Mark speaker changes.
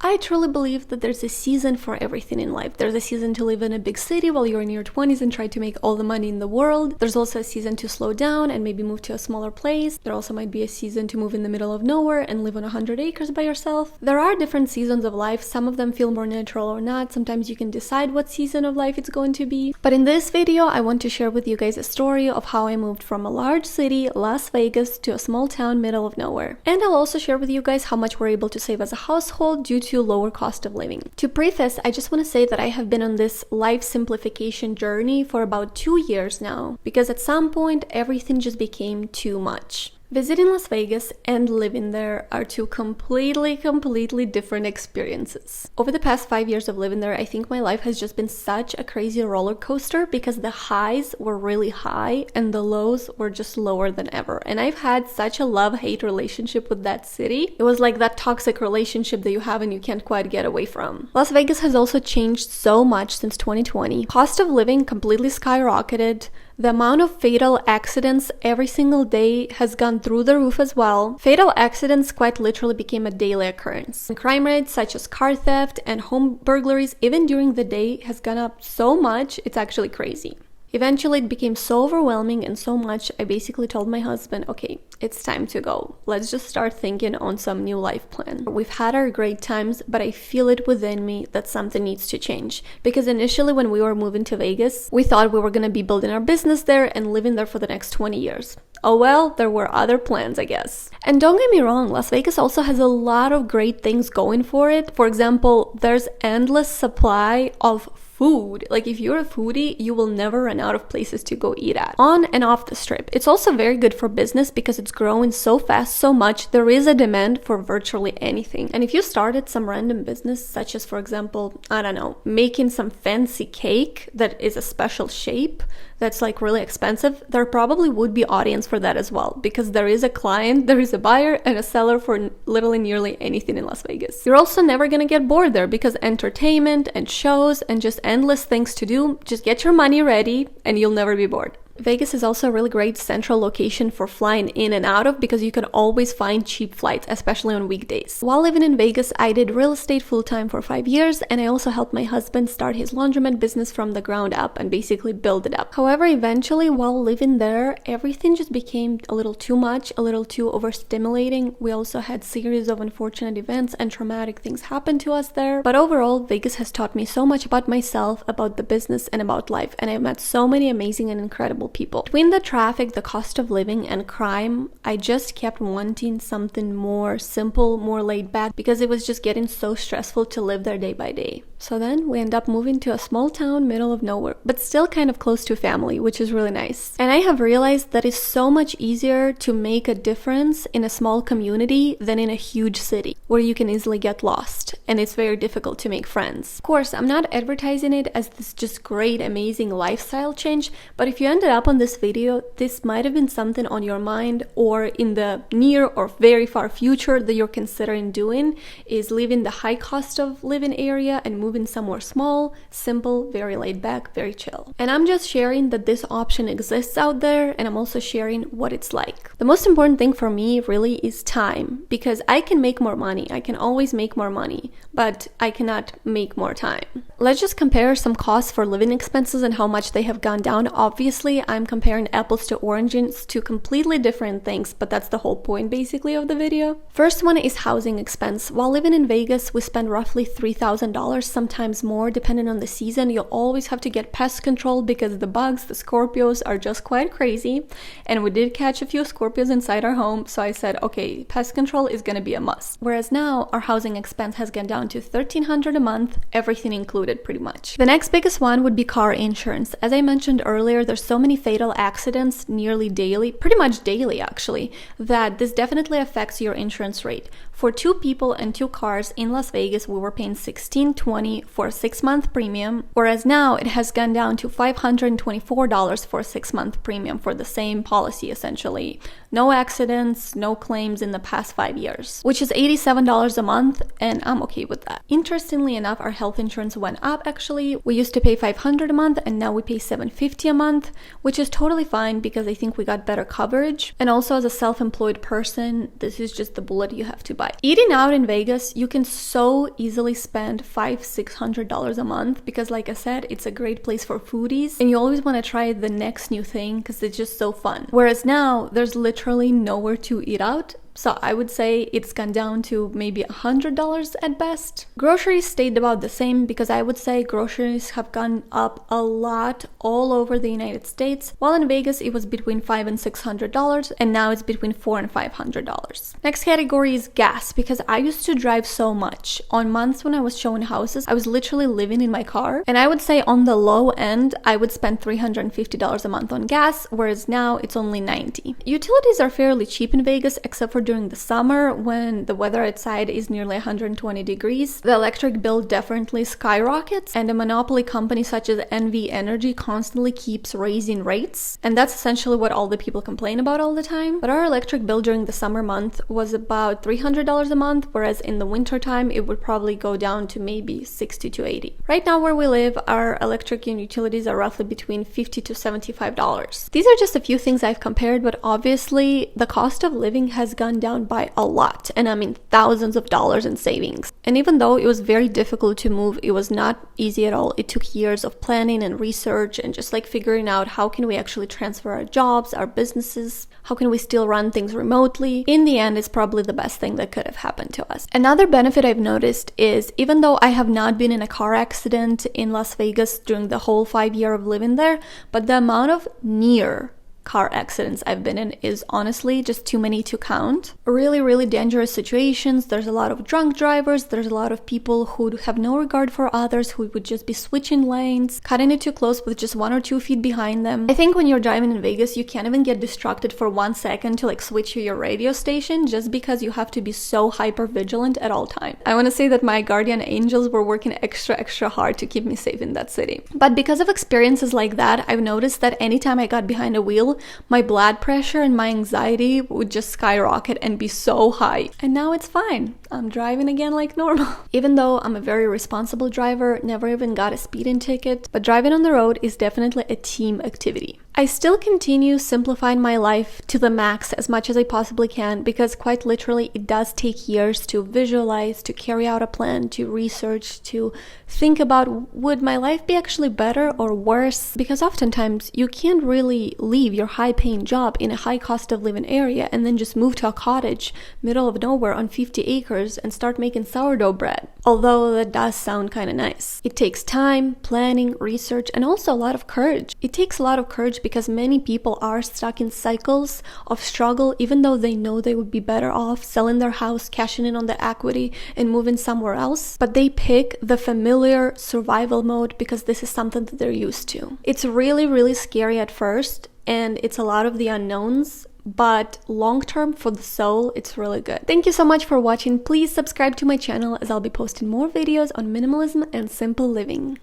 Speaker 1: I truly believe that there's a season for everything in life. There's a season to live in a big city while you're in your 20s and try to make all the money in the world. There's also a season to slow down and maybe move to a smaller place. There also might be a season to move in the middle of nowhere and live on 100 acres by yourself. There are different seasons of life. Some of them feel more natural or not. Sometimes you can decide what season of life it's going to be. But in this video, I want to share with you guys a story of how I moved from a large city, Las Vegas, to a small town, middle of nowhere. And I'll also share with you guys how much we're able to save as a household due to lower cost of living. To preface, I just want to say that I have been on this life simplification journey for about 2 years now, because at some point everything just became too much. Visiting Las Vegas and living there are two completely different experiences. Over the past 5 years of living there, I think my life has just been such a crazy roller coaster because the highs were really high and the lows were just lower than ever. And I've had such a love-hate relationship with that city. It was like that toxic relationship that you have and you can't quite get away from. Las Vegas has also changed so much since 2020. Cost of living completely skyrocketed. The amount of fatal accidents every single day has gone through the roof as well. Fatal accidents quite literally became a daily occurrence. And crime rates such as car theft and home burglaries, even during the day, has gone up so much, it's actually crazy. Eventually, it became so overwhelming and so much, I basically told my husband, okay, it's time to go. Let's just start thinking on some new life plan. We've had our great times, but I feel it within me that something needs to change. Because initially when we were moving to Vegas, we thought we were going to be building our business there and living there for the next 20 years. Oh well, there were other plans, I guess. And don't get me wrong, Las Vegas also has a lot of great things going for it. For example, there's endless supply of food. Like if you're a foodie, you will never run out of places to go eat at. On and off the strip. It's also very good for business because it's growing so fast, so much. There is a demand for virtually anything. And if you started some random business, such as, for example, I don't know, making some fancy cake that is a special shape, that's like really expensive, there probably would be audience for that as well, because there is a client, there is a buyer and a seller for literally nearly anything in Las Vegas. You're also never gonna get bored there because entertainment and shows and just endless things to do. Just get your money ready and you'll never be bored. Vegas is also a really great central location for flying in and out of because you can always find cheap flights, especially on weekdays. While living in Vegas, I did real estate full-time for 5 years, and I also helped my husband start his laundromat business from the ground up and basically build it up. However, eventually, while living there, everything just became a little too much, a little too overstimulating. We also had series of unfortunate events and traumatic things happen to us there. But overall, Vegas has taught me so much about myself, about the business, and about life, and I've met so many amazing and incredible people. Between the traffic, the cost of living, and crime, I just kept wanting something more simple, more laid back, because it was just getting so stressful to live there day by day. So then we end up moving to a small town, middle of nowhere, but still kind of close to family, which is really nice. And I have realized that it's so much easier to make a difference in a small community than in a huge city, where you can easily get lost, and it's very difficult to make friends. Of course, I'm not advertising it as this just great, amazing lifestyle change, but if you ended up on this video, this might have been something on your mind, or in the near or very far future that you're considering doing, is leaving the high cost of living area and moving somewhere small, simple, very laid back, very chill. And I'm just sharing that this option exists out there, and I'm also sharing what it's like. The most important thing for me really is time, because I can make more money. I can always make more money, but I cannot make more time. Let's just compare some costs for living expenses and how much they have gone down. Obviously, I'm comparing apples to oranges, to completely different things, but that's the whole point basically of the video. First one is housing expense. While living in Vegas, we spend roughly $3,000, sometimes more depending on the season. You'll always have to get pest control because the bugs, the Scorpios, are just quite crazy. And we did catch a few Scorpios inside our home, so I said, okay, pest control is gonna be a must. Whereas now, our housing expense has gone down to $1,300 a month, everything included pretty much. The next biggest one would be car insurance. As I mentioned earlier, there's so many fatal accidents nearly daily, pretty much daily actually, that this definitely affects your insurance rate. For 2 people and 2 cars in Las Vegas, we were paying $1,620 for a 6-month premium, whereas now it has gone down to $524 for a 6-month premium for the same policy essentially. No accidents, no claims in the past 5 years, which is $87 a month, and I'm okay with that. Interestingly enough, our health insurance went up actually. We used to pay $500 a month and now we pay $750 a month, which is totally fine because I think we got better coverage. And also as a self-employed person, this is just the bullet you have to bite. Eating out in Vegas, you can so easily spend $500-600 a month because like I said, it's a great place for foodies and you always want to try the next new thing because it's just so fun. Whereas now there's literally nowhere to eat out. So I would say it's gone down to maybe $100 at best. Groceries stayed about the same because I would say groceries have gone up a lot all over the United States. While in Vegas, it was between $500 and $600 and now it's between $400 and $500. Next category is gas because I used to drive so much. On months when I was showing houses, I was literally living in my car. And I would say on the low end, I would spend $350 a month on gas, whereas now it's only $90. Utilities are fairly cheap in Vegas except for during the summer when the weather outside is nearly 120 degrees. The electric bill definitely skyrockets and a monopoly company such as NV Energy constantly keeps raising rates, and that's essentially what all the people complain about all the time. But our electric bill during the summer month was about $300 a month, whereas in the winter time it would probably go down to maybe $60 to $80. Right now where we live, our electric and utilities are roughly between $50 to $75. These are just a few things I've compared, but obviously the cost of living has gone down by a lot, and I mean thousands of dollars in savings. And even though it was very difficult to move, it was not easy at all. It took years of planning and research and just like figuring out how can we actually transfer our jobs, our businesses, how can we still run things remotely. In the end, it's probably the best thing that could have happened to us. Another benefit I've noticed is even though I have not been in a car accident in Las Vegas during the whole 5 years of living there, but the amount of near car accidents I've been in is honestly just too many to count. Really dangerous situations. There's a lot of drunk drivers. There's a lot of people who have no regard for others, who would just be switching lanes, cutting it too close with just 1 or 2 feet behind them. I think when you're driving in Vegas, you can't even get distracted for 1 second to like switch to your radio station just because you have to be so hyper vigilant at all times. I want to say that my guardian angels were working extra hard to keep me safe in that city. But because of experiences like that, I've noticed that anytime I got behind a wheel, my blood pressure and my anxiety would just skyrocket and be so high. And now it's fine. I'm driving again like normal. Even though I'm a very responsible driver, never even got a speeding ticket, but driving on the road is definitely a team activity. I still continue simplifying my life to the max as much as I possibly can because quite literally it does take years to visualize, to carry out a plan, to research, to think about would my life be actually better or worse, because oftentimes you can't really leave your high-paying job in a high cost of living area and then just move to a cottage middle of nowhere on 50 acres and start making sourdough bread. Although that does sound kind of nice. It takes time, planning, research, and also a lot of courage. It takes a lot of courage because many people are stuck in cycles of struggle even though they know they would be better off selling their house, cashing in on the equity, and moving somewhere else. But they pick the familiar survival mode because this is something that they're used to. It's really scary at first, and it's a lot of the unknowns, but long term for the soul, it's really good. Thank you so much for watching. Please subscribe to my channel as I'll be posting more videos on minimalism and simple living.